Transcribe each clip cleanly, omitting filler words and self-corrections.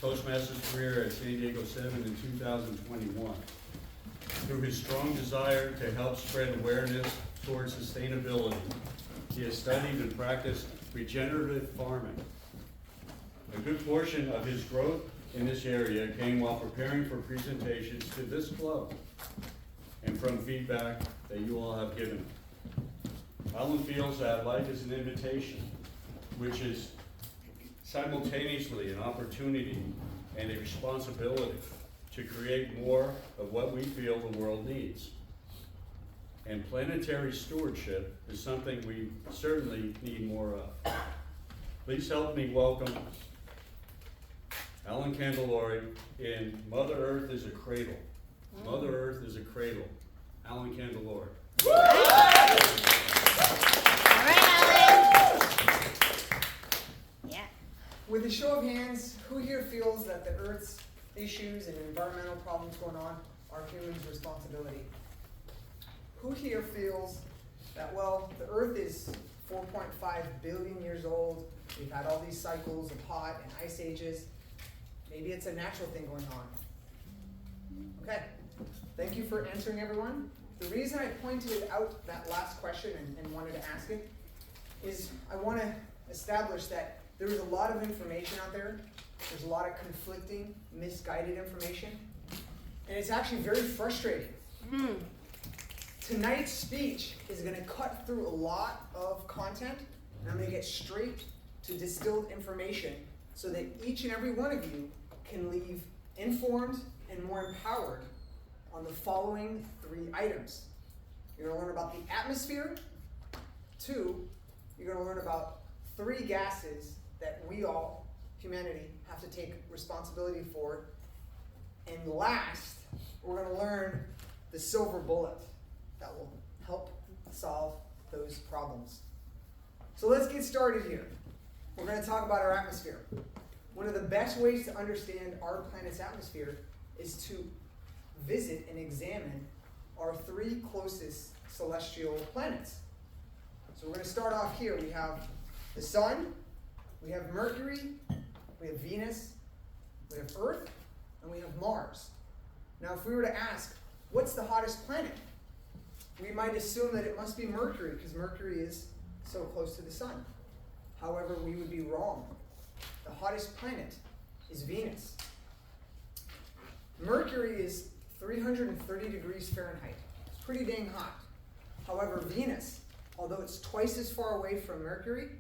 Toastmasters career at San Diego 7 in 2021. Through his strong desire to help spread awareness towards sustainability, he has studied and practiced regenerative farming. A good portion of his growth in this area came while preparing for presentations to this club and from feedback that you all have given. Alan feels that life is an invitation, which is simultaneously an opportunity and a responsibility to create more of what we feel the world needs. And planetary stewardship is something we certainly need more of. Please help me welcome Alan Candelori in Mother Earth is a Cradel. Mother Earth is a Cradel. Alan Candelori. All right, Alan. Yeah. With a show of hands, who here feels that the Earth's issues and environmental problems going on are humans' responsibility? Who here feels that, well, the Earth is 4.5 billion years old, we've had all these cycles of hot and ice ages, maybe it's a natural thing going on? Okay, thank you for answering, everyone. The reason I pointed out that last question and wanted to ask it is I want to establish that there is a lot of information out there. There's a lot of conflicting, misguided information, and it's actually very frustrating. Tonight's speech is going to cut through a lot of content, and I'm going to get straight to distilled information so that each and every one of you can leave informed and more empowered on the following 3 items. You're going to learn about the atmosphere. 2, you're going to learn about 3 gases that we all, humanity, have to take responsibility for. And last, we're going to learn the silver bullet that will help solve those problems. So let's get started here. We're going to talk about our atmosphere. One of the best ways to understand our planet's atmosphere is to visit and examine our 3 closest celestial planets. So we're going to start off here. We have the Sun, we have Mercury, we have Venus, we have Earth, and we have Mars. Now, if we were to ask, what's the hottest planet? We might assume that it must be Mercury, because Mercury is so close to the Sun. However, we would be wrong. The hottest planet is Venus. Mercury is 330 degrees Fahrenheit. It's pretty dang hot. However, Venus, although it's twice as far away from Mercury,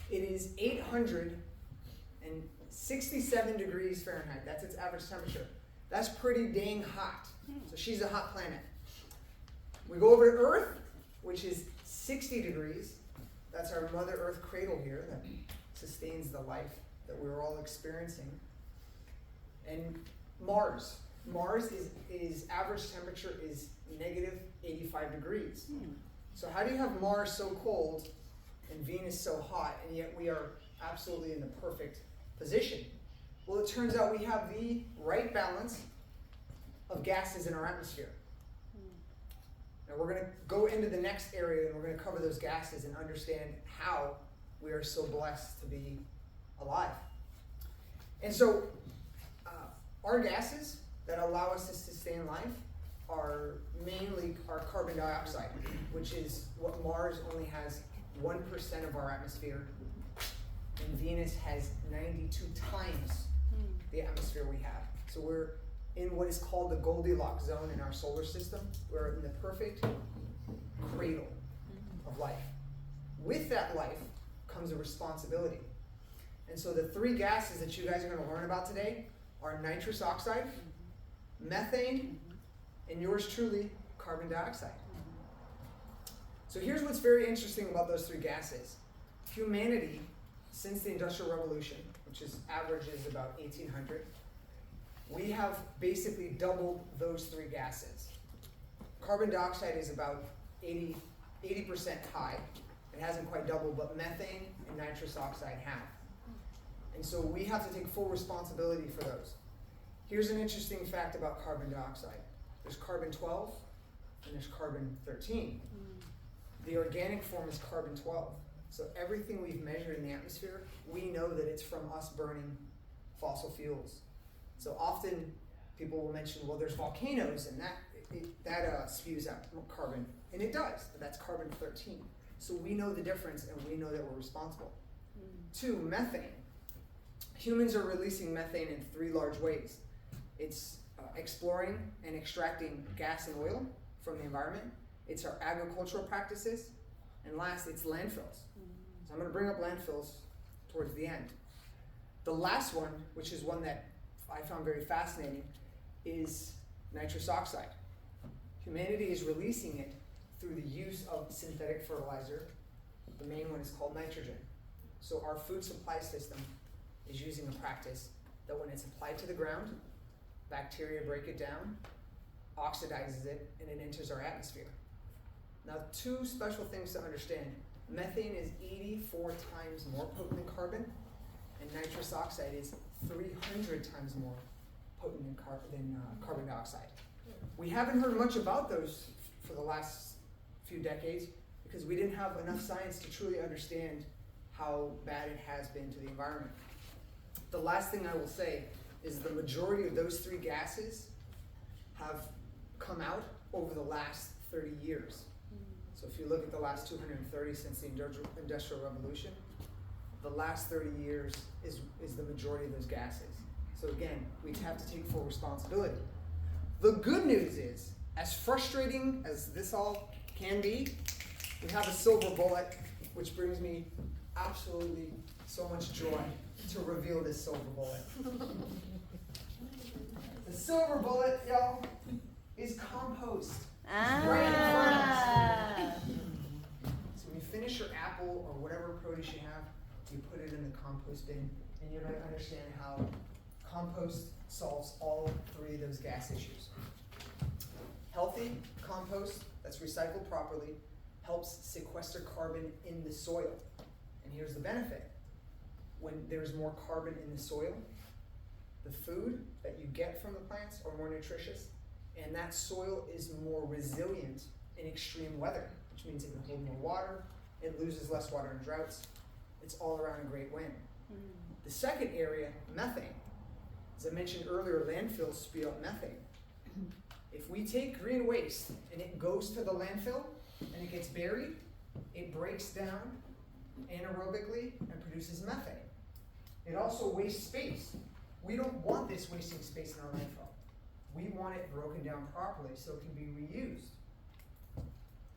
it is 867 degrees Fahrenheit. That's its average temperature. That's pretty dang hot. So she's a hot planet. We go over to Earth, which is 60 degrees. That's our Mother Earth cradle here that sustains the life that we're all experiencing. And Mars. Mars is average temperature is negative 85 degrees. So how do you have Mars so cold and Venus so hot, and yet we are absolutely in the perfect position? Well, it turns out we have the right balance of gases in our atmosphere. Now we're going to go into the next area and we're going to cover those gases and understand how we are so blessed to be alive. And so our gases that allow us to sustain life are mainly our carbon dioxide, which is what Mars only has 1% of our atmosphere, and Venus has 92 times the atmosphere we have. So we're in what is called the Goldilocks zone in our solar system. We're in the perfect cradle of life. With that life comes a responsibility. And so the 3 gases that you guys are going to learn about today are nitrous oxide, methane, and yours truly, carbon dioxide. So here's what's very interesting about those 3 gases. Humanity, since the Industrial Revolution, which is averages about 1800, we have basically doubled those 3 gases. Carbon dioxide is about 80% high. It hasn't quite doubled, but methane and nitrous oxide have. And so we have to take full responsibility for those. Here's an interesting fact about carbon dioxide. There's carbon-12 and there's carbon-13. The organic form is carbon-12. So everything we've measured in the atmosphere, we know that it's from us burning fossil fuels. So often people will mention, well, there's volcanoes and that spews out carbon, and it does, but that's carbon-13. So we know the difference and we know that we're responsible. 2, methane. Humans are releasing methane in 3 large ways. It's exploring and extracting gas and oil from the environment. It's our agricultural practices. And last, it's landfills. So I'm going to bring up landfills towards the end. The last one, which is one that I found very fascinating, is nitrous oxide. Humanity is releasing it through the use of synthetic fertilizer. The main one is called nitrogen. So our food supply system is using a practice that when it's applied to the ground, bacteria break it down, oxidizes it, and it enters our atmosphere. Now, 2 special things to understand. Methane is 84 times more potent than carbon, and nitrous oxide is 300 times more potent than carbon dioxide. We haven't heard much about those for the last few decades because we didn't have enough science to truly understand how bad it has been to the environment. The last thing I will say is the majority of those 3 gases have come out over the last 30 years. So if you look at the last 230 since the Industrial Revolution, the last 30 years is the majority of those gases. So again, we have to take full responsibility. The good news is, as frustrating as this all can be, we have a silver bullet, which brings me absolutely so much joy to reveal this silver bullet. The silver bullet, y'all, is compost. Right in front of us. So when you finish your apple or whatever produce you have, you put it in the compost bin, and you're going to understand how compost solves all 3 of those gas issues. Healthy compost that's recycled properly helps sequester carbon in the soil. And here's the benefit. When there's more carbon in the soil, the food that you get from the plants are more nutritious, and that soil is more resilient in extreme weather, which means it can hold more water, it loses less water in droughts. It's all around a great win. The second area, methane. As I mentioned earlier, landfills spew out methane. If we take green waste and it goes to the landfill and it gets buried, it breaks down anaerobically and produces methane. It also wastes space. We don't want this wasting space in our landfill. We want it broken down properly so it can be reused.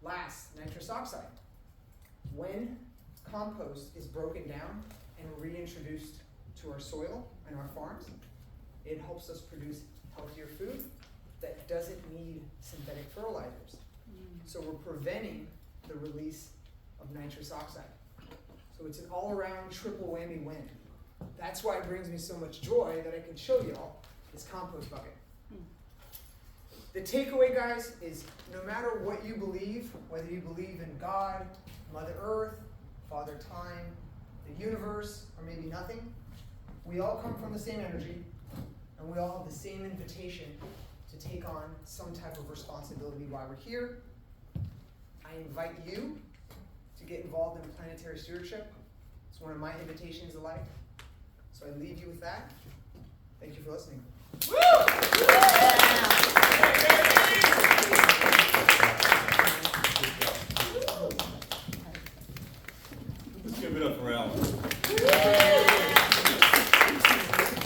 Last, nitrous oxide. When compost is broken down and reintroduced to our soil and our farms, it helps us produce healthier food that doesn't need synthetic fertilizers. So we're preventing the release of nitrous oxide. So it's an all-around triple whammy win. That's why it brings me so much joy that I can show y'all this compost bucket. The takeaway, guys, is no matter what you believe, whether you believe in God, Mother Earth, Father Time, the universe, or maybe nothing, we all come from the same energy, and we all have the same invitation to take on some type of responsibility while we're here. I invite you to get involved in planetary stewardship. It's one of my invitations in life. So I leave you with that. Thank you for listening. Let's give it up for Alan.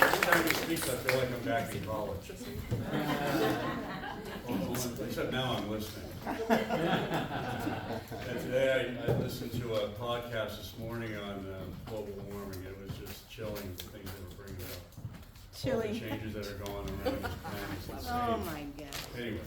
Every time he speaks, I feel like I'm back in college. Except now I'm listening. And today I listened to a podcast this morning on global warming. It was just chilling, the things they were bringing up. All the changes that are going around this planet. It's insane. Oh my God. Anyway.